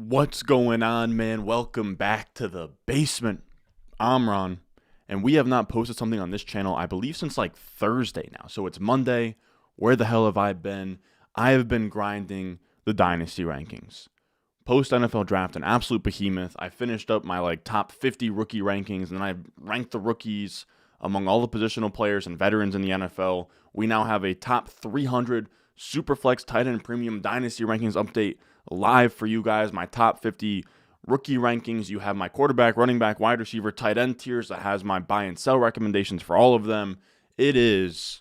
What's going on, man? Welcome back to the basement. I'm Ron, and we have not posted something on this channel, I believe, since like Thursday now. So it's Monday. Where the hell have I been? I have been grinding the Dynasty rankings. Post NFL draft, an absolute behemoth. I finished up my top 50 rookie rankings, and then I ranked the rookies among all the positional players and veterans in the NFL. We now have a top 300 Superflex tight end premium Dynasty rankings update live for you guys. My top 50 rookie rankings. You have my quarterback, running back, wide receiver, tight end tiers that has my buy and sell recommendations for all of them. It is,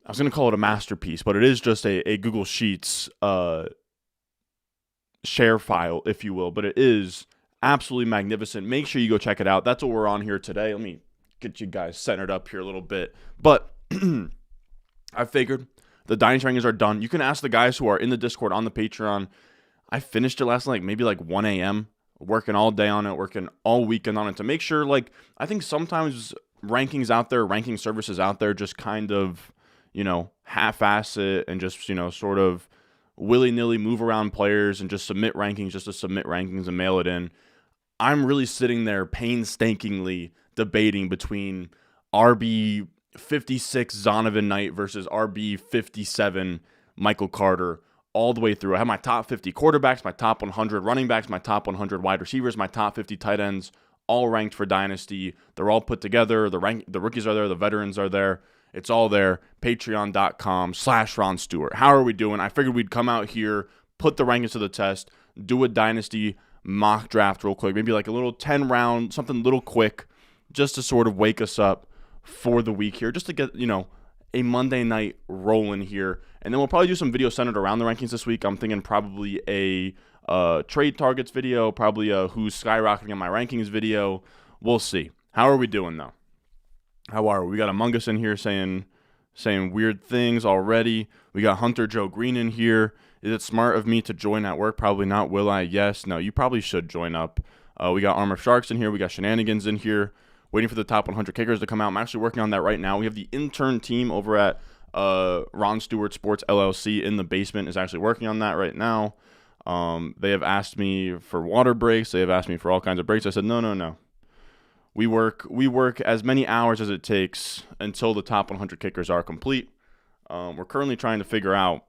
I was going to call it a masterpiece, but it is just a Google Sheets share file, if you will. But it is absolutely magnificent. Make sure you go check it out. That's what we're on here today. Let me get you guys centered up here a little bit. But I figured the Dynasty rankings are done. You can ask the guys who are in the Discord on the Patreon. I finished it last night, maybe 1 a.m., working all day on it, working all weekend on it to make sure, I think sometimes rankings out there, ranking services out there just kind of, half-ass it and just, sort of willy-nilly move around players and just submit rankings just to submit rankings and mail it in. I'm really sitting there painstakingly debating between RB 56 Zonovan Knight versus RB 57 Michael Carter all the way through. I have my top 50 quarterbacks, my top 100 running backs, my top 100 wide receivers, my top 50 tight ends, all ranked for Dynasty. They're all put together. The rookies are there. The veterans are there. It's all there. Patreon.com/Ron Stewart. How are we doing? I figured we'd come out here, put the rankings to the test, do a Dynasty mock draft real quick. Maybe a little 10 round, something little quick, just to sort of wake us up for the week here, just to get, a Monday night rolling here. And then we'll probably do some videos centered around the rankings this week. I'm thinking probably a trade targets video, probably a who's skyrocketing in my rankings video. We'll see. How are we doing, though? How are we? We got Among Us in here saying weird things already. We got Hunter Joe Green in here. Is it smart of me to join at work? Probably not. Will I? Yes. No, you probably should join up. We got Armor Sharks in here. We got Shenanigans in here. Waiting for the top 100 kickers to come out. I'm actually working on that right now. We have the intern team over at Ron Stewart Sports LLC in the basement is actually working on that right now. They have asked me for water breaks. They have asked me for all kinds of breaks. I said, no. We work as many hours as it takes until the top 100 kickers are complete. We're currently trying to figure out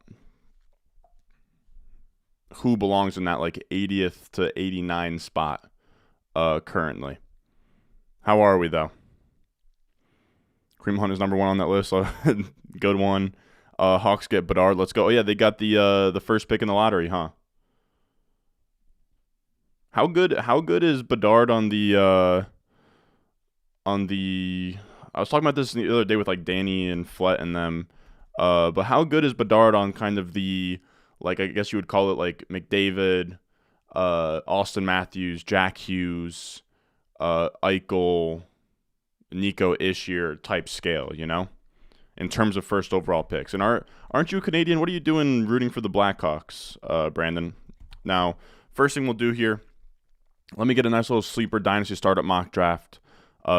who belongs in that 80th to 89 spot currently. How are we, though? Cream Hunt is number one on that list. Good one. Hawks get Bedard. Let's go. Oh, yeah, they got the first pick in the lottery, huh? How good is Bedard on the I was talking about this the other day with Danny and Flett and them. But how good is Bedard on kind of the, I guess you would call it McDavid, Austin Matthews, Jack Hughes, Eichel, Nico Ishier type scale, in terms of first overall picks. And aren't you a Canadian? What are you doing rooting for the Blackhawks, Brandon? Now, first thing we'll do here, let me get a nice little sleeper Dynasty startup mock draft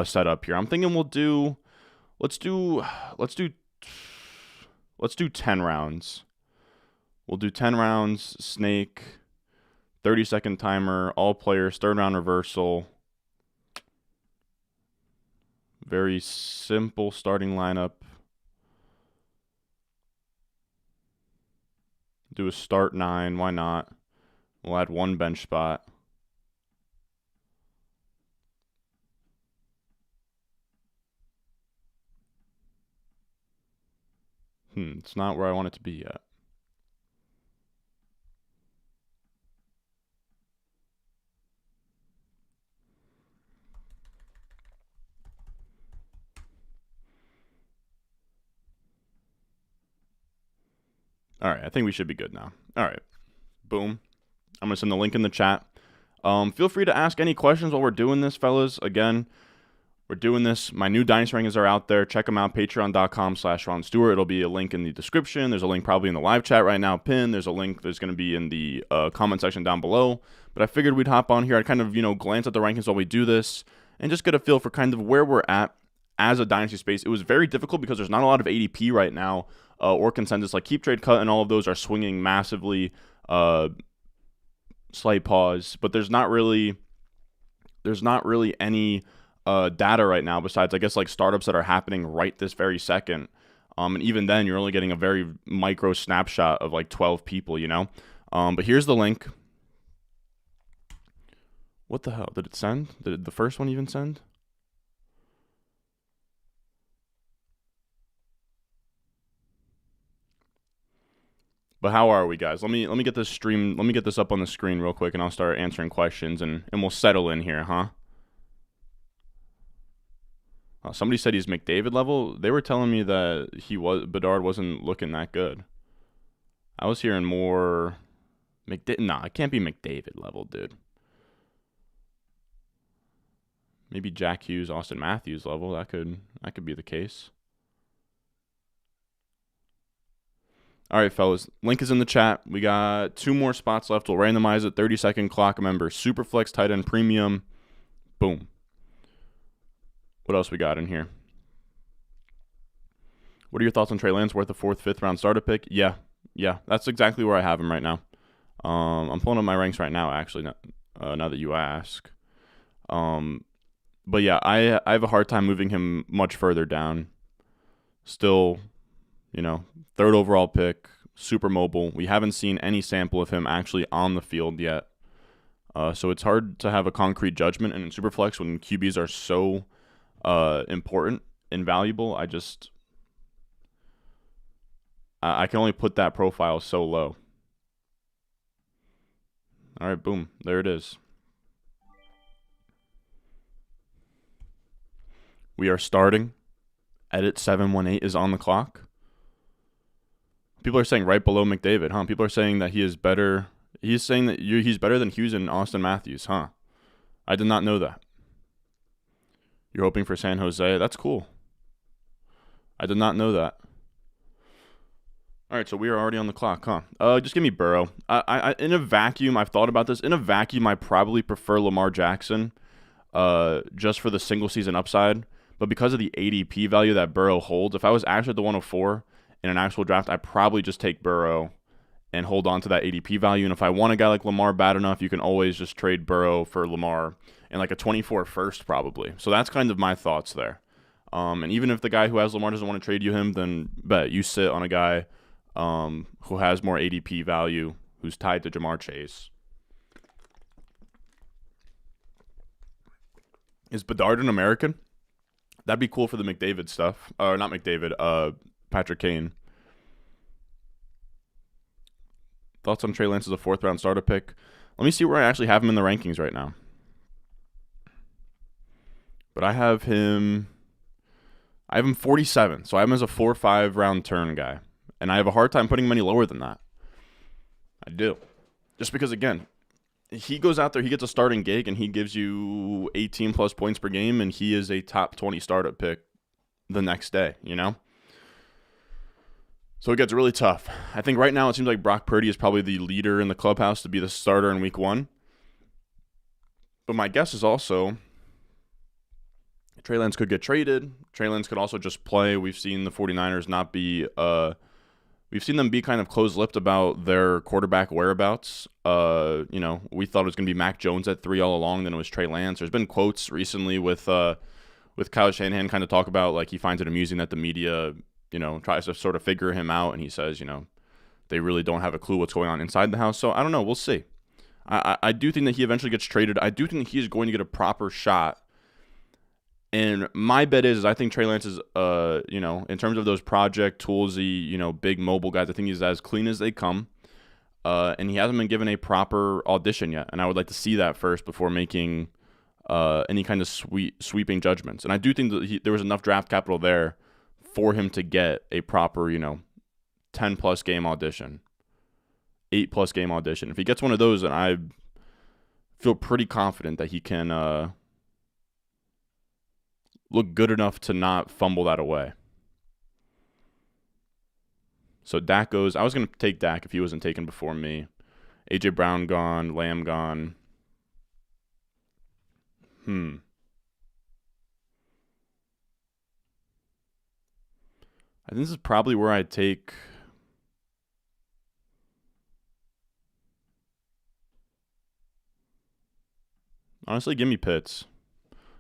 set up here. I'm thinking let's do 10 rounds. We'll do 10 rounds, snake, 30-second timer, all players, third round reversal. Very simple starting lineup. Do a start 9. Why not? We'll add one bench spot. It's not where I want it to be yet. All right, I think we should be good now. All right, boom. I'm going to send the link in the chat. Feel free to ask any questions while we're doing this, fellas. Again, we're doing this. My new Dynasty rankings are out there. Check them out, patreon.com/Ron Stewart. It'll be a link in the description. There's a link probably in the live chat right now, pinned. There's a link there's going to be in the comment section down below. But I figured we'd hop on here. I'd kind of, glance at the rankings while we do this and just get a feel for kind of where we're at as a Dynasty space. It was very difficult because there's not a lot of ADP right now or consensus. Keep Trade Cut and all of those are swinging massively slight pause, but there's not really any data right now besides, I guess, like startups that are happening right this very second. And even then, you're only getting a very micro snapshot of like 12 people, you know? But here's the link. What the hell? Did it send? Did the first one even send? But how are we, guys? Let me get this stream. Let me get this up on the screen real quick, and I'll start answering questions, and we'll settle in here, huh? Somebody said he's McDavid level. They were telling me that Bedard wasn't looking that good. I was hearing more Nah, it can't be McDavid level, dude. Maybe Jack Hughes, Austin Matthews level. That could be the case. All right, fellas. Link is in the chat. We got 2 more spots left. We'll randomize it. 30-second clock. Remember, Superflex, tight end, premium. Boom. What else we got in here? What are your thoughts on Trey Lance? Worth a 4th, 5th round starter pick? Yeah. That's exactly where I have him right now. I'm pulling up my ranks right now, actually, now that you ask. But yeah, I have a hard time moving him much further down. Still, 3rd overall pick, super mobile. We haven't seen any sample of him actually on the field yet. So it's hard to have a concrete judgment. And in Superflex, when QBs are so important and valuable, I can only put that profile so low. All right, boom. There it is. We are starting. Edit 718 is on the clock. People are saying right below McDavid, huh? People are saying that he is better. He's saying that he's better than Hughes and Austin Matthews, huh? I did not know that. You're hoping for San Jose. That's cool. I did not know that. All right, so we are already on the clock, huh? Just give me Burrow. I in a vacuum, I've thought about this. In a vacuum, I probably prefer Lamar Jackson, just for the single season upside. But because of the ADP value that Burrow holds, if I was actually at the 104 in an actual draft, I'd probably just take Burrow and hold on to that ADP value. And if I want a guy like Lamar bad enough, you can always just trade Burrow for Lamar and like a 24 first probably. So that's kind of my thoughts there. And even if the guy who has Lamar doesn't want to trade you him, then bet you sit on a guy who has more ADP value, who's tied to Jamar Chase. Is Bedard an American? That'd be cool for the McDavid stuff. Not McDavid, Patrick Kane. Thoughts on Trey Lance as a 4th round starter pick? Let me see where I actually have him in the rankings right now. But I have him 47. So I have him as a 4-5 round turn guy. And I have a hard time putting him any lower than that. I do. Just because, again, he goes out there, he gets a starting gig, and he gives you 18 plus points per game, and he is a top 20 startup pick the next day, So it gets really tough. I think right now it seems like Brock Purdy is probably the leader in the clubhouse to be the starter in week 1. But my guess is also Trey Lance could get traded. Trey Lance could also just play. We've seen the 49ers not be we've seen them be kind of close-lipped about their quarterback whereabouts. We thought it was going to be Mac Jones at 3 all along, then it was Trey Lance. There's been quotes recently with Kyle Shanahan kind of talk about like he finds it amusing that the media, tries to sort of figure him out, and he says, they really don't have a clue what's going on inside the house. So I don't know. We'll see. I do think that he eventually gets traded. I do think that he is going to get a proper shot. And my bet is I think Trey Lance is, in terms of those project toolsy, big mobile guys, I think he's as clean as they come. And he hasn't been given a proper audition yet. And I would like to see that first before making any kind of sweeping judgments. And I do think that there was enough draft capital there for him to get a proper, 10-plus game audition, 8-plus game audition. If he gets one of those, then I feel pretty confident that he can look good enough to not fumble that away. So Dak goes. I was going to take Dak if he wasn't taken before me. A.J. Brown gone. Lamb gone. I think this is probably where I'd take... Honestly, give me Pitts.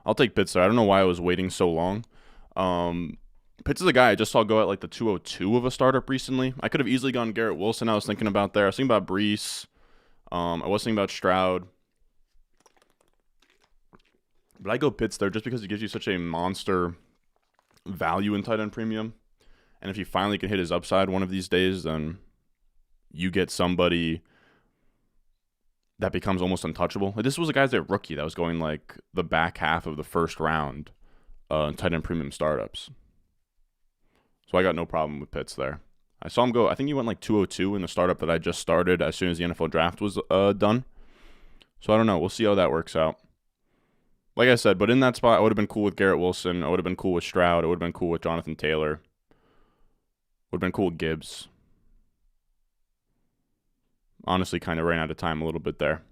I'll take Pitts there. I don't know why I was waiting so long. Pitts is a guy I just saw go at like the 202 of a startup recently. I could have easily gone Garrett Wilson. I was thinking about there. I was thinking about Brees. I was thinking about Stroud. But I go Pitts there just because it gives you such a monster value in tight end premium. And if he finally can hit his upside one of these days, then you get somebody that becomes almost untouchable. Like, this was a guy's rookie that was going like the back half of the first round in tight end premium startups. So I got no problem with Pitts there. I saw him go, I think he went like 202 in the startup that I just started as soon as the NFL draft was done. So I don't know. We'll see how that works out. Like I said, but in that spot, I would have been cool with Garrett Wilson. I would have been cool with Stroud. I would have been cool with Jonathan Taylor. Would have been cool with Gibbs. Honestly, kind of ran out of time a little bit there.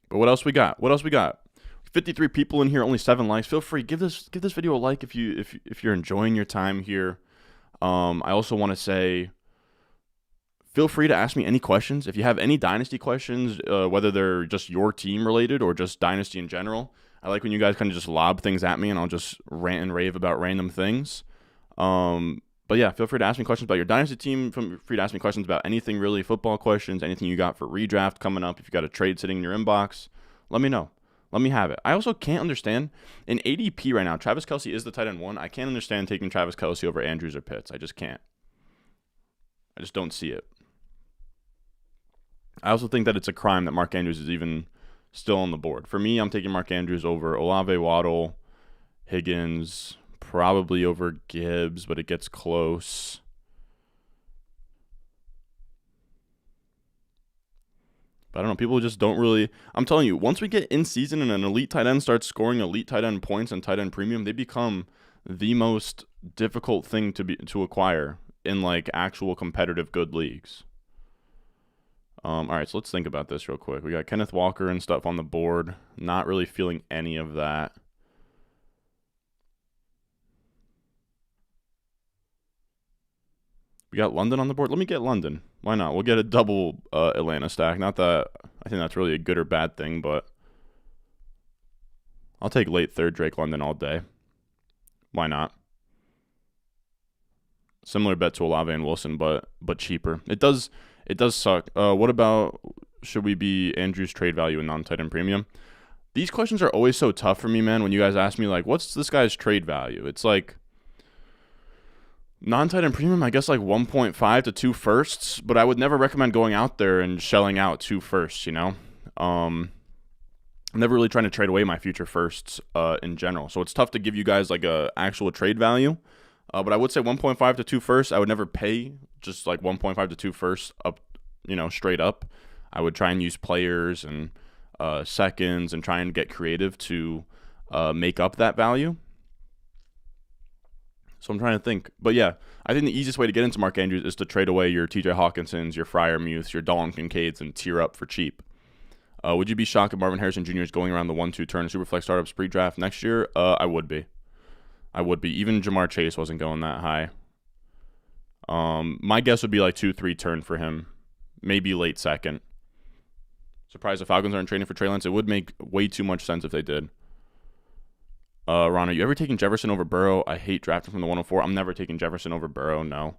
But what else we got? 53 people in here, only 7 likes. Feel free, give this video a like if you're enjoying your time here. I also want to say, feel free to ask me any questions. If you have any Dynasty questions, whether they're just your team related or just Dynasty in general, I like when you guys kind of just lob things at me and I'll just rant and rave about random things. But yeah, feel free to ask me questions about your Dynasty team. Feel free to ask me questions about anything really, football questions, anything you got for redraft coming up. If you got a trade sitting in your inbox, let me know. Let me have it. I also can't understand, in ADP right now, Travis Kelce is the tight end 1. I can't understand taking Travis Kelce over Andrews or Pitts. I just can't. I just don't see it. I also think that it's a crime that Mark Andrews is even still on the board. For me, I'm taking Mark Andrews over Olave, Waddle, Higgins, probably over Gibbs, but it gets close. But I don't know. People just don't really. I'm telling you, once we get in season and an elite tight end starts scoring elite tight end points and tight end premium, they become the most difficult thing to acquire in like actual competitive good leagues. All right, so let's think about this real quick. We got Kenneth Walker and stuff on the board. Not really feeling any of that. We got London on the board. Let me get London. Why not? We'll get a double Atlanta stack. Not that I think that's really a good or bad thing, but I'll take late third Drake London all day. Why not? Similar bet to Olave and Wilson, but cheaper. It does suck. What about, should we be Andrews trade value and non-tight end premium? These questions are always so tough for me, man, when you guys ask me, like, what's this guy's trade value? It's like, non-tight end premium, I guess like 1.5 to 2 firsts, but I would never recommend going out there and shelling out 2 firsts, you know? I'm never really trying to trade away my future firsts in general. So it's tough to give you guys like a actual trade value. But I would say 1.5 to 2 firsts. I would never pay just like 1.5 to 2 firsts up, straight up. I would try and use players and seconds and try and get creative to make up that value. So I'm trying to think. But yeah, I think the easiest way to get into Mark Andrews is to trade away your TJ Hawkinsons, your Freiermuths, your Dalton Kincaids, and tier up for cheap. Would you be shocked if Marvin Harrison Jr. is going around the 1-2 turn in Superflex startups pre-draft next year? I would be. Even Jamar Chase wasn't going that high. My guess would be like 2-3 turn for him. Maybe late second. Surprised the Falcons aren't trading for Trey Lance. It would make way too much sense if they did. Ron, are you ever taking Jefferson over Burrow? I hate drafting from the 104. I'm never taking Jefferson over Burrow, no.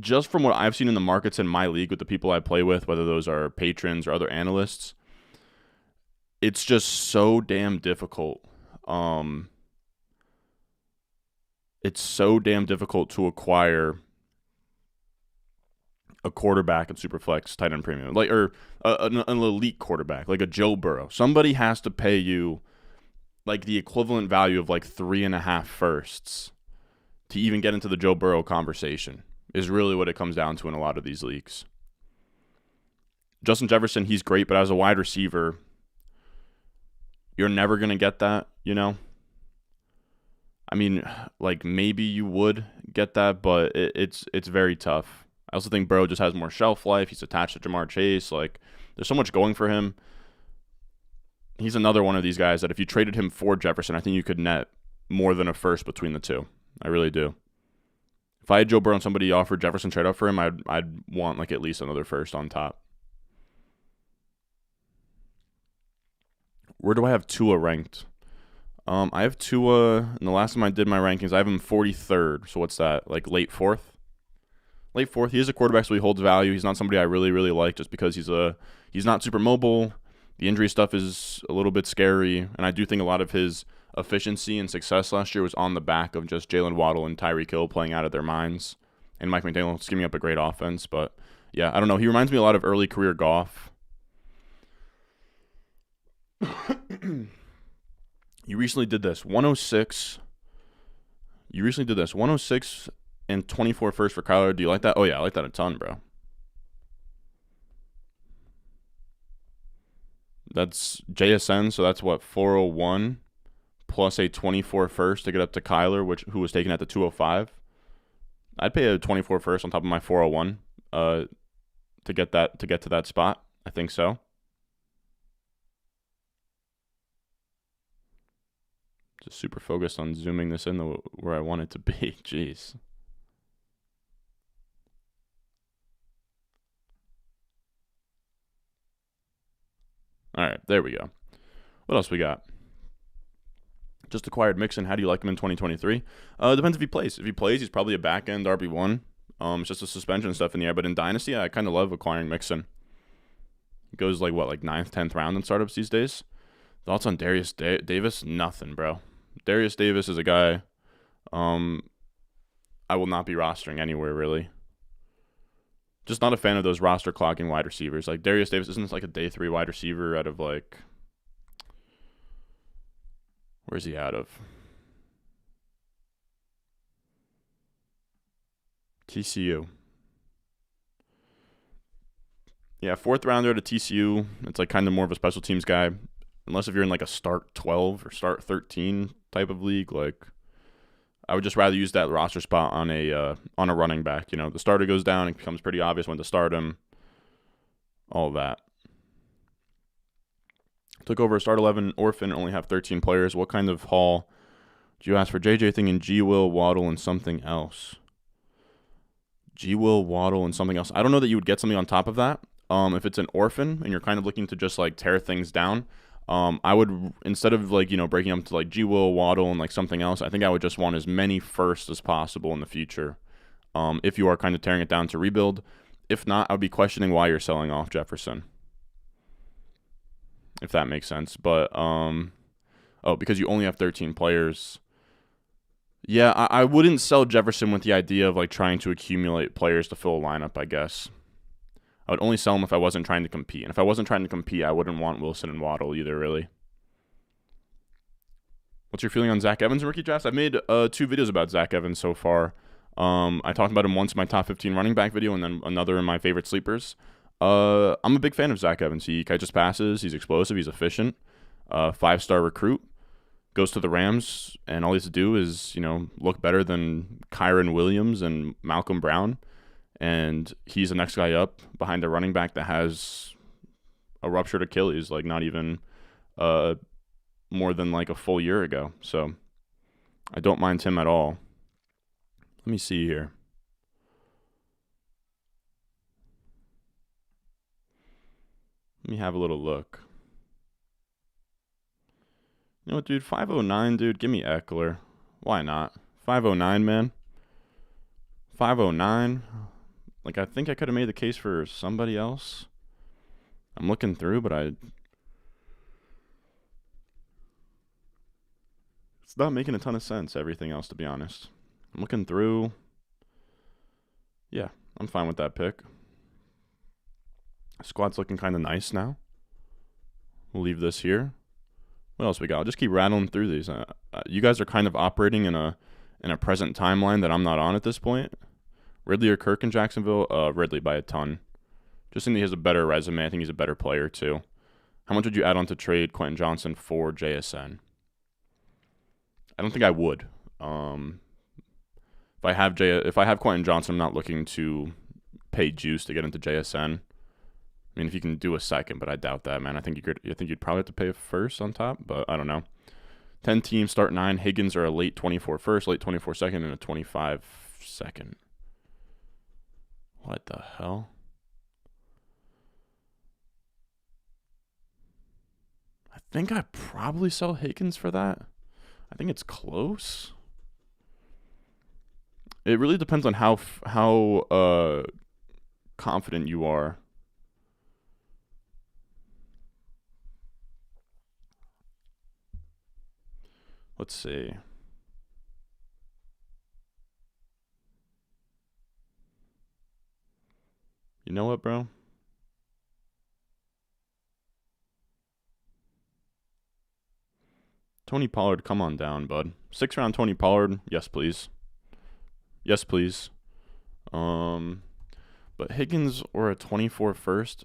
Just from what I've seen in the markets in my league with the people I play with, whether those are patrons or other analysts, it's just so damn difficult. It's so damn difficult to acquire a quarterback in Superflex tight end premium, or an elite quarterback, like a Joe Burrow. Somebody has to pay you like the equivalent value of like 3.5 firsts to even get into the Joe Burrow conversation, is really what it comes down to in a lot of these leagues. Justin Jefferson, he's great, but as a wide receiver, you're never going to get that, I mean, like maybe you would get that, but it's very tough. I also think Burrow just has more shelf life. He's attached to Jamar Chase. Like, there's so much going for him. He's another one of these guys that if you traded him for Jefferson, I think you could net more than a first between the two. I really do. If I had Joe Burrow and somebody offered Jefferson trade up for him, I'd want like at least another first on top. Where do I have Tua ranked? I have Tua, and the last time I did my rankings, I have him 43rd. So what's that? Like late fourth? Late fourth. He is a quarterback, so he holds value. He's not somebody I really, really like just because he's not super mobile. The injury stuff is a little bit scary, and I do think a lot of his efficiency and success last year was on the back of just Jalen Waddle and Tyreek Hill playing out of their minds, and Mike McDaniel scheming up a great offense. But yeah, I don't know. He reminds me a lot of early career Goff. You recently did this 106. You recently did this 106 and 24 first for Kyler. Do you like that? Oh yeah, I like that a ton, bro. That's JSN, so that's what 401 plus a 24 first to get up to Kyler, who was taken at the 205. I'd pay a 24 first on top of my 401 to get to that spot. I think so. Just super focused on zooming this in where I want it to be. Jeez. All right, there we go. What else we got? Just acquired Mixon. How do you like him in 2023? Depends if he plays. If he plays, he's probably a back-end RB1. It's just a suspension stuff in the air. But in Dynasty, I kind of love acquiring Mixon. He goes like 9th, 10th round in startups these days. Thoughts on Darius Davis? Nothing, bro. Darius Davis is a guy I will not be rostering anywhere, really. Just not a fan of those roster clogging wide receivers. Like Darius Davis isn't like a day 3 wide receiver out of like, where's he out of? TCU. Yeah, 4th rounder to TCU. It's like kind of more of a special teams guy. Unless if you're in like a start 12 or start 13 type of league, like I would just rather use that roster spot on a running back. You know, the starter goes down, it becomes pretty obvious when to start him. All that. Took over a start 11 orphan, only have 13 players. What kind of haul do you ask for? JJ thing and G Will, Waddle, and something else. G Will, Waddle, and something else. I don't know that you would get something on top of that. If it's an orphan and you're kind of looking to just like tear things down, I would, instead of like, breaking them to like G Will, Waddle, and like something else, I think I would just want as many first as possible in the future. If you are kind of tearing it down to rebuild. If not, I would be questioning why you're selling off Jefferson. If that makes sense. But, because you only have 13 players. Yeah, I wouldn't sell Jefferson with the idea of like trying to accumulate players to fill a lineup, I guess. I would only sell him if I wasn't trying to compete. And if I wasn't trying to compete, I wouldn't want Wilson and Waddle either, really. What's your feeling on Zach Evans in rookie drafts? I've made 2 videos about Zach Evans so far. I talked about him once in my top 15 running back video and then another in my favorite sleepers. I'm a big fan of Zach Evans. He catches passes. He's explosive. He's efficient. 5-star recruit. Goes to the Rams, and all he has to do is, look better than Kyron Williams and Malcolm Brown. And he's the next guy up behind a running back that has a ruptured Achilles, like not even more than like a full year ago. So I don't mind him at all. Let me see here. Let me have a little look. You know what, dude? 509, dude. Give me Eckler. Why not? 509, man. 509. Like, I think I could have made the case for somebody else. I'm looking through, but it's not making a ton of sense, everything else, to be honest. I'm looking through. Yeah, I'm fine with that pick. Squad's looking kind of nice now. We'll leave this here. What else we got? I'll just keep rattling through these. You guys are kind of operating in a present timeline that I'm not on at this point. Ridley or Kirk in Jacksonville? Ridley by a ton. Just think he has a better resume. I think he's a better player too. How much would you add on to trade Quentin Johnson for JSN? I don't think I would. If I have Quentin Johnson, I'm not looking to pay juice to get into JSN. I mean, if you can do a second, but I doubt that, man. I think you'd probably have to pay a first on top, but I don't know. 10 teams, start 9. Higgins are a late 24 first, late 24 second, and a 25 second. What the hell? I think I probably sell Higgins for that. I think it's close. It really depends on how confident you are. Let's see. You know what, bro? Tony Pollard, come on down, bud. 6th round Tony Pollard, yes please. Yes please. But Higgins or a 24 first,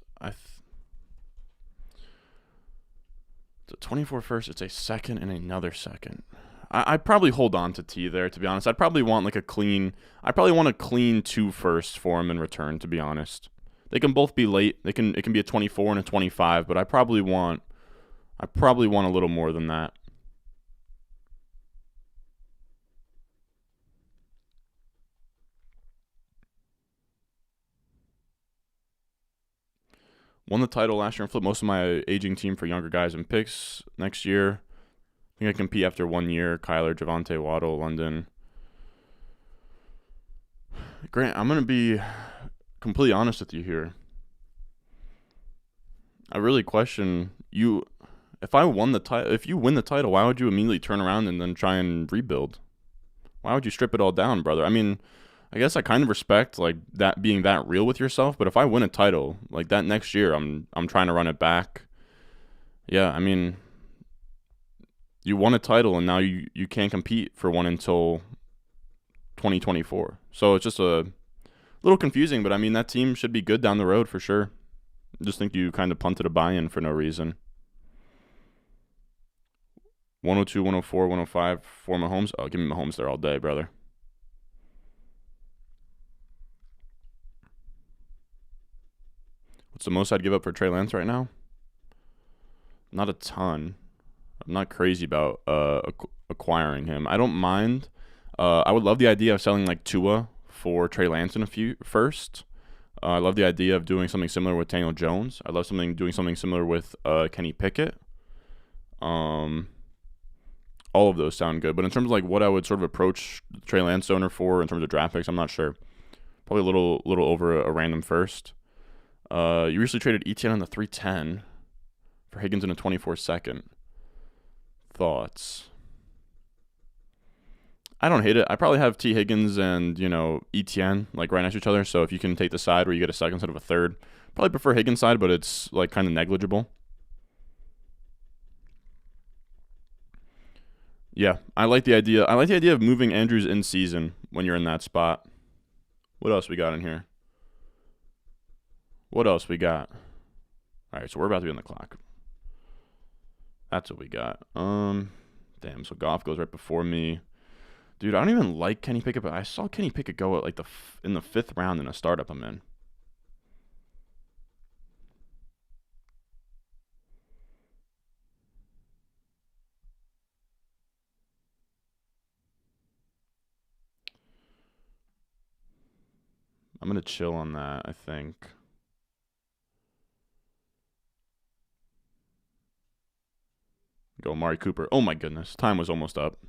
the 24 first, it's a second and another second. I'd probably hold on to T there, to be honest. I'd probably want like a clean 2 firsts for him in return, to be honest. They can both be late. It can be a 24 and a 25, but I probably want a little more than that. Won the title last year and flipped most of my aging team for younger guys and picks next year. I think I compete after 1 year. Kyler, Javonte, Waddle, London. Grant, I'm going to be completely honest with you here. I really question you. If you win the title, why would you immediately turn around and then try and rebuild? Why would you strip it all down, brother? I mean, I guess I kind of respect like that, being that real with yourself, but if I win a title like that next year, I'm trying to run it back. Yeah, I mean, you won a title and now you can't compete for one until 2024. So it's just a little confusing, but I mean, that team should be good down the road for sure. I just think you kind of punted a buy-in for no reason. 102, 104, 105 for Mahomes. Oh, give me Mahomes there all day, brother. What's the most I'd give up for Trey Lance right now? Not a ton. I'm not crazy about acquiring him. I don't mind. I would love the idea of selling like Tua for Trey Lance in a few first. I love the idea of doing something similar with Daniel Jones. I love doing something similar with Kenny Pickett. All of those sound good. But in terms of like what I would sort of approach Trey Lance owner for in terms of draft picks, I'm not sure. Probably a little over a random first. You recently traded Etienne on the 310 for Higgins in a 24 second. Thoughts? I don't hate it. I probably have T. Higgins and, Etienne like right next to each other. So if you can take the side where you get a second instead of a third, probably prefer Higgins side, but it's like kind of negligible. Yeah, I like the idea. I like the idea of moving Andrews in season when you're in that spot. What else we got in here? What else we got? All right, so we're about to be on the clock. That's what we got. Damn. So Goff goes right before me. Dude, I don't even like Kenny Pickett, but I saw Kenny Pickett go at like in the 5th round in a startup I'm in. I'm gonna chill on that, I think. Go Amari Cooper. Oh my goodness, time was almost up.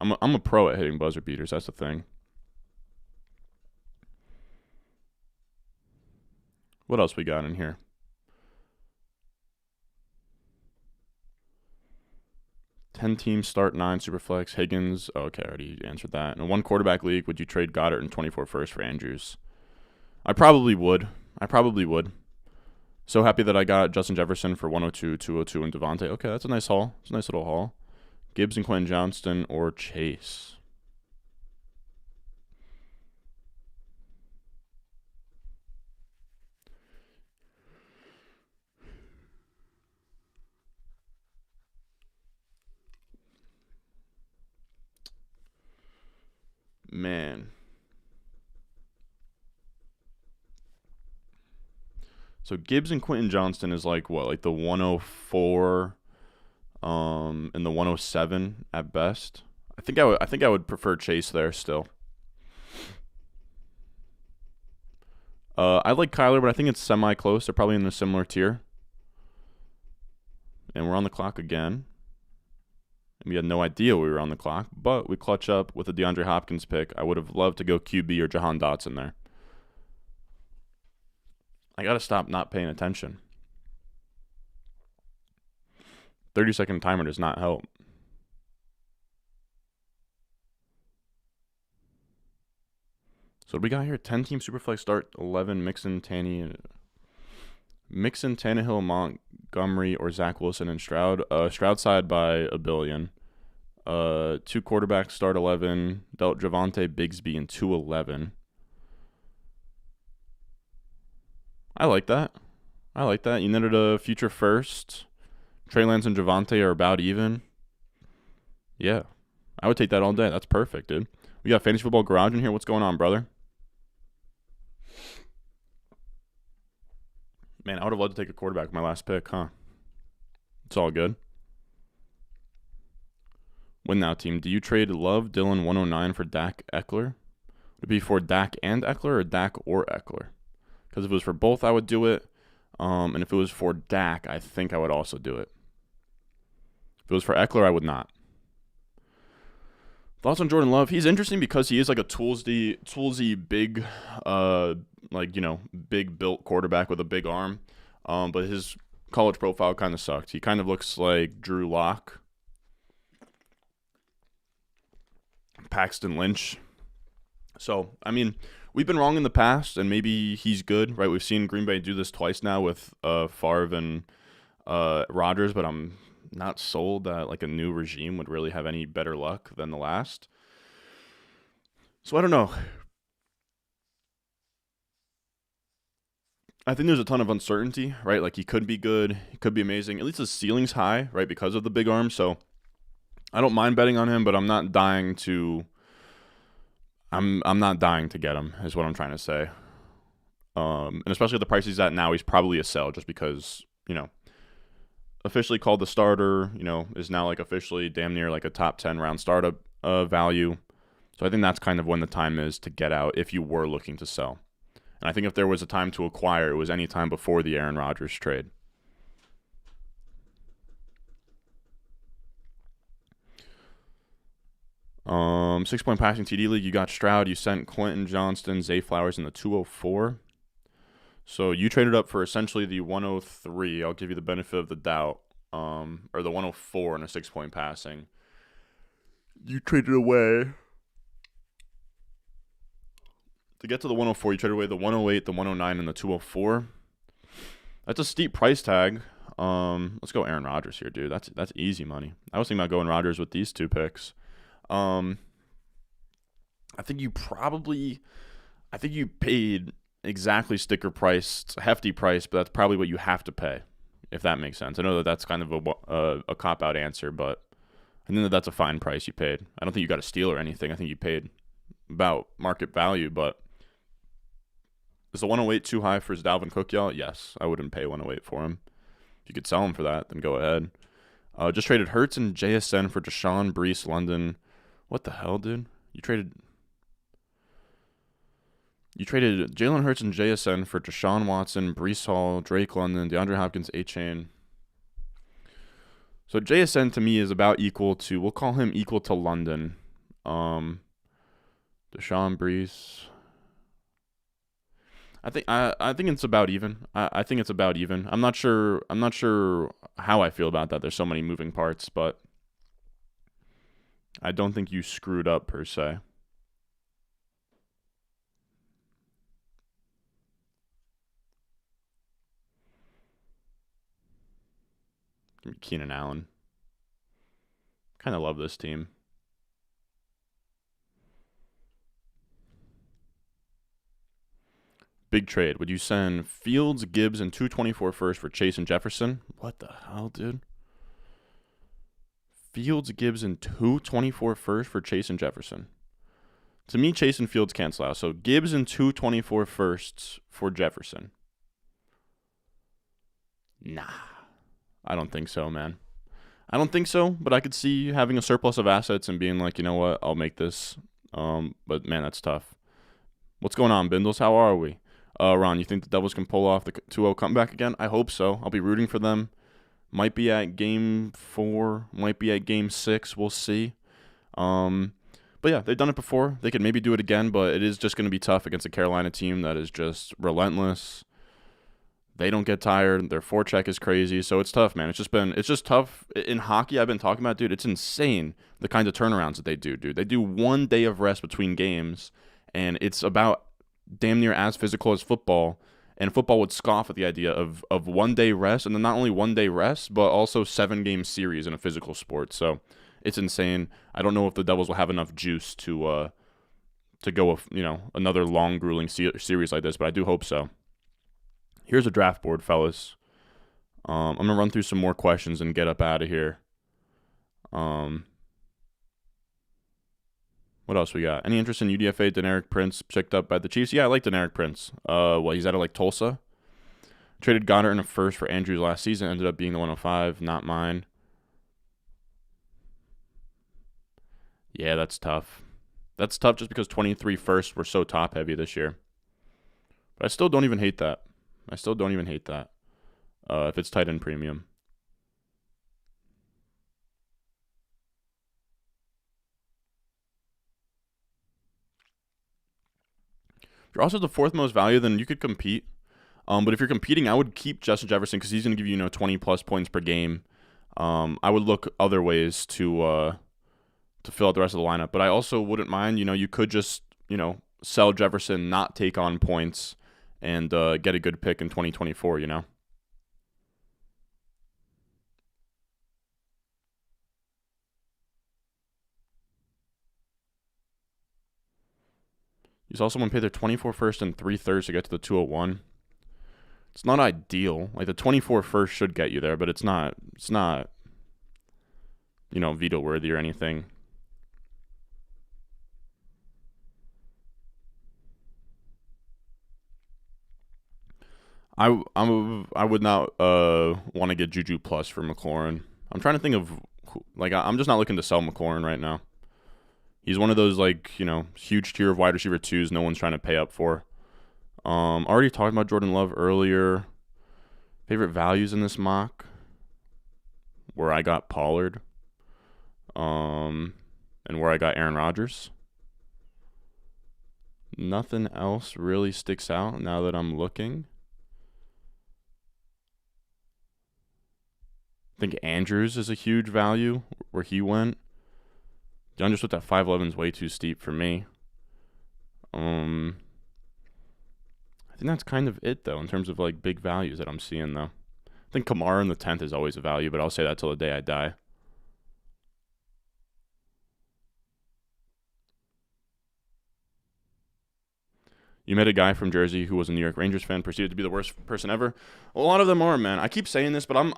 I'm a pro at hitting buzzer beaters. That's the thing. What else we got in here? Ten teams start 9 superflex. Higgins. Oh, okay, I already answered that. In a 1 quarterback league, would you trade Goddard in 24 first for Andrews? I probably would. So happy that I got Justin Jefferson for 102, 202, and Devontae. Okay, that's a nice haul. It's a nice little haul. Gibbs and Quentin Johnston or Chase. Man. So Gibbs and Quentin Johnston is like what? Like the 104 and the 107 at best. I think I would prefer Chase there still. I like Kyler, but I think it's semi-close. They're probably in a similar tier. And we're on the clock again. We had no idea we were on the clock, but we clutch up with a DeAndre Hopkins pick. I would have loved to go QB or Jahan Dotson there. I got to stop not paying attention. 30-second timer does not help. So what do we got here? 10-team Superflex start, 11, Mixon, Tannehill, Montgomery, or Zach Wilson and Stroud. Stroud side by a billion. 2 quarterbacks start 11. Dealt Javonte, Bigsby, and 211. I like that. You netted a future first. Trey Lance and Javonte are about even. Yeah. I would take that all day. That's perfect, dude. We got Fantasy Football Garage in here. What's going on, brother? Man, I would have loved to take a quarterback with my last pick, huh? It's all good. Win now, team. Do you trade Love, Dillon, 109 for Dak Eckler? Would it be for Dak and Eckler or Dak or Eckler? Because if it was for both, I would do it. And if it was for Dak, I think I would also do it. If it was for Eckler, I would not. Thoughts on Jordan Love? He's interesting because he is like a toolsy big, big built quarterback with a big arm. But his college profile kind of sucked. He kind of looks like Drew Lock, Paxton Lynch. So, I mean, we've been wrong in the past, and maybe he's good, right? We've seen Green Bay do this twice now with Favre and Rodgers, but I'm not sold that like a new regime would really have any better luck than the last. So I don't know. I think there's a ton of uncertainty, right? Like he could be good, he could be amazing. At least his ceiling's high, right? Because of the big arm. So I don't mind betting on him, but I'm not dying to get him, is what I'm trying to say. And especially at the price he's at now, he's probably a sell just because, officially called the starter, is now like officially damn near like a top 10 round startup value. So I think that's kind of when the time is to get out if you were looking to sell. And I think if there was a time to acquire, it was any time before the Aaron Rodgers trade. Six-point passing TD league, you got Stroud, you sent Quentin Johnston, Zay Flowers in the 204. So you traded up for essentially the 103. I'll give you the benefit of the doubt. Or the 104 in a 6-point passing. You traded away. To get to the 104, you traded away the 108, the 109, and the 204. That's a steep price tag. Let's go Aaron Rodgers here, dude. That's easy money. I was thinking about going Rodgers with these 2 picks. I think you paid exactly sticker price. It's a hefty price, but that's probably what you have to pay, if that makes sense. I know that that's kind of a cop-out answer, but I think that's a fine price you paid. I don't think you got a steal or anything. I think you paid about market value, but is the 108 too high for his Dalvin Cook, y'all? Yes, I wouldn't pay 108 for him. If you could sell him for that, then go ahead. Just traded Hurts and JSN for Deshaun, Brees, London. What the hell, dude? You traded Jalen Hurts and JSN for Deshaun Watson, Brees Hall, Drake London, DeAndre Hopkins, A-Chain. So JSN to me is about equal to, we'll call him equal to London. Deshaun, Brees. I think it's about even. I think it's about even. I'm not sure how I feel about that. There's so many moving parts, but I don't think you screwed up per se. Keenan Allen. Kind of love this team. Big trade. Would you send Fields, Gibbs, and 224 first for Chase and Jefferson? What the hell, dude? Fields, Gibbs, and 224 first for Chase and Jefferson. To me, Chase and Fields cancel out. So Gibbs and 224 firsts for Jefferson. Nah. I don't think so, man. I don't think so, but I could see having a surplus of assets and being like, you know what, I'll make this. But, man, that's tough. What's going on, Bindles? How are we? Ron, you think the Devils can pull off the 2-0 comeback again? I hope so. I'll be rooting for them. Might be at game 4, might be at game 6. We'll see. But yeah, they've done it before. They could maybe do it again, but it is just going to be tough against a Carolina team that is just relentless. They don't get tired. Their forecheck is crazy, so it's tough, man. It's just tough in hockey. I've been talking about, dude. It's insane the kinds of turnarounds that they do, dude. They do 1 day of rest between games, and it's about damn near as physical as football. And football would scoff at the idea of 1 day rest, and then not only 1 day rest, but also 7-game series in a physical sport. So it's insane. I don't know if the Devils will have enough juice to go with another long, grueling series like this, but I do hope so. Here's a draft board, fellas. I'm going to run through some more questions and get up out of here. What else we got? Any interest in UDFA Deneric Prince picked up by the Chiefs? Yeah, I like Deneric Prince. He's out of Tulsa. Traded Goddard in a first for Andrews last season. Ended up being the 105, not mine. Yeah, that's tough. That's tough just because 23 firsts were so top heavy this year. But I still don't even hate that. If it's tight end premium. If you're also the 4th most value, then you could compete. But if you're competing, I would keep Justin Jefferson because he's going to give you 20 plus points per game. I would look other ways to fill out the rest of the lineup. But I also wouldn't mind, you could just, sell Jefferson, not take on points, and get a good pick in 2024, You saw someone pay their 24 first and 3/3 to get to the 201. It's not ideal. The 24 first should get you there, but it's not veto worthy or anything. I would not want to get Juju Plus for McLaurin. I'm trying to think of I'm just not looking to sell McLaurin right now. He's one of those huge tier of wide receiver 2s no one's trying to pay up for. Already talked about Jordan Love earlier. Favorite values in this mock, where I got Pollard, and where I got Aaron Rodgers. Nothing else really sticks out now that I'm looking. I think Andrews is a huge value where he went. DeAndre Swift at 5'11 is way too steep for me. I think that's kind of it, though, in terms of big values that I'm seeing, though. I think Kamara in the 10th is always a value, but I'll say that till the day I die. You met a guy from Jersey who was a New York Rangers fan, perceived to be the worst person ever. Well, a lot of them are, man. I keep saying this, but I'm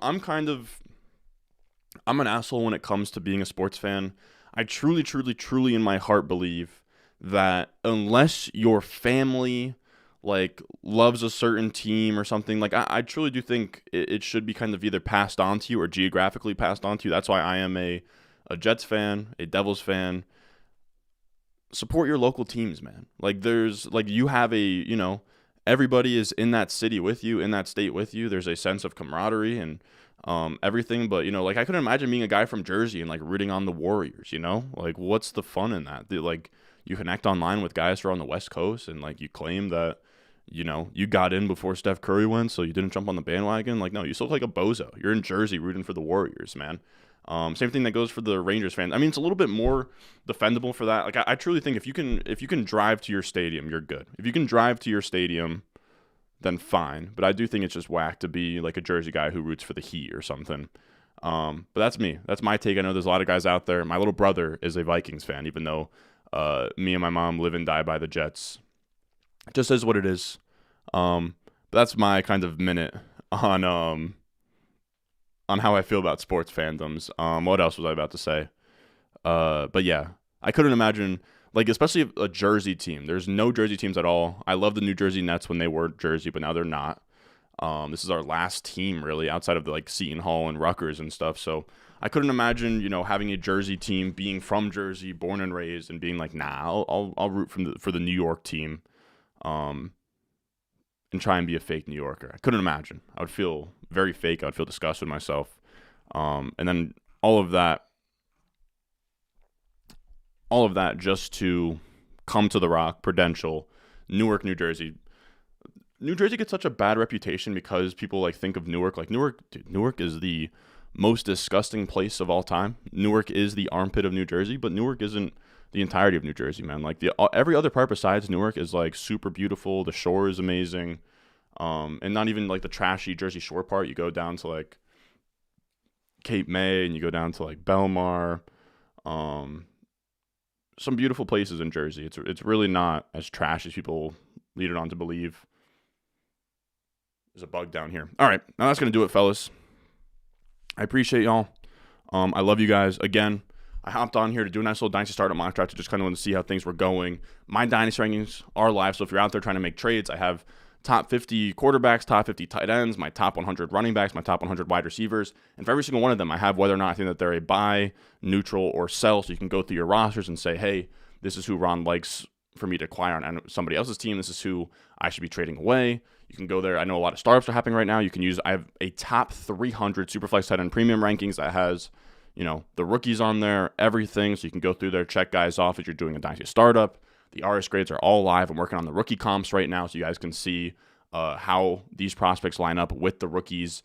an asshole when it comes to being a sports fan. I truly, truly, truly in my heart believe that unless your family loves a certain team or something, I truly do think it should be kind of either passed on to you or geographically passed on to you. That's why I am a Jets fan, a Devils fan. Support your local teams, man. There's you have everybody is in that city with you, in that state with you. There's a sense of camaraderie and everything, but I couldn't imagine being a guy from Jersey and rooting on the Warriors, what's the fun in that? You connect online with guys who are on the West Coast and you claim that you got in before Steph Curry went, so you didn't jump on the bandwagon. No, you still look like a bozo. You're in Jersey rooting for the Warriors, man. Same thing that goes for the Rangers fans. I mean, it's a little bit more defendable for that. I truly think if you can drive to your stadium, you're good. If you can drive to your stadium, then fine. But I do think it's just whack to be a Jersey guy who roots for the Heat or something. But that's me. That's my take. I know there's a lot of guys out there. My little brother is a Vikings fan, even though me and my mom live and die by the Jets. It just is what it is. But that's my kind of minute on how I feel about sports fandoms. What else was I about to say? But yeah, I couldn't imagine, especially a Jersey team. There's no Jersey teams at all. I love the New Jersey Nets when they were Jersey, but now they're not. This is our last team, really, outside of Seton Hall and Rutgers and stuff. So I couldn't imagine, having a Jersey team, being from Jersey, born and raised, and being nah, I'll root for the New York team, and try and be a fake New Yorker. I couldn't imagine. I would feel very fake. I would feel disgusted with myself. And then all of that just to come to the Rock, Prudential, Newark, New Jersey. New Jersey gets such a bad reputation because people like think of Newark. Like Newark is the most disgusting place of all time. Newark is the armpit of New Jersey, but Newark isn't the entirety of New Jersey, man. Like every other part besides Newark is like super beautiful. The shore is amazing. And not even like the trashy Jersey Shore part. You go down to like Cape May and you go down to like Belmar. Some beautiful places in Jersey. It's really not as trash as people lead it on to believe. There's a bug down here. All right, now that's going to do it, fellas. I appreciate y'all. I love you guys. Again, I hopped on here to do a nice little Dynasty startup mock draft to just kind of want to see how things were going. My Dynasty rankings are live, so if you're out there trying to make trades, I have top 50 quarterbacks, top 50 tight ends, my top 100 running backs, my top 100 wide receivers. And for every single one of them, I have whether or not I think that they're a buy, neutral, or sell, so you can go through your rosters and say, hey, this is who Ron likes for me to acquire on somebody else's team. This is who I should be trading away. You can go there. I know a lot of startups are happening right now. I have a top 300 Superflex tight end premium rankings that has, the rookies on there, everything. So you can go through there, check guys off as you're doing a Dynasty startup. The RS grades are all live. I'm working on the rookie comps right now so you guys can see how these prospects line up with the rookies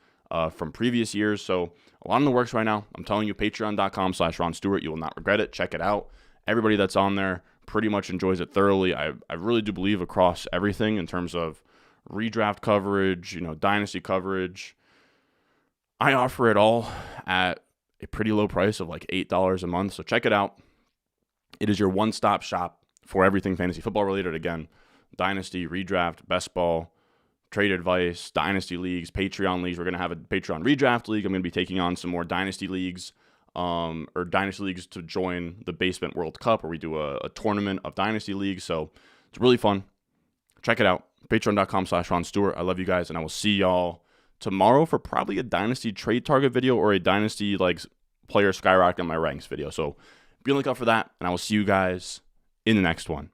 from previous years. So a lot in the works right now. I'm telling you, patreon.com/Ron Stewart. You will not regret it. Check it out. Everybody that's on there pretty much enjoys it thoroughly. I really do believe across everything in terms of redraft coverage, Dynasty coverage. I offer it all at a pretty low price of like $8 a month. So check it out. It is your one-stop shop for everything fantasy football related. Again, Dynasty, redraft, best ball, trade advice, Dynasty leagues, Patreon leagues. We're going to have a Patreon redraft league. I'm going to be taking on some more Dynasty leagues or Dynasty leagues to join the Basement World Cup where we do a tournament of Dynasty leagues. So it's really fun. Check it out. Patreon.com/Ron Stewart. I love you guys, and I will see y'all tomorrow for probably a Dynasty trade target video or a Dynasty player skyrocketing my ranks video. So be on the lookout for that, and I will see you guys in the next one.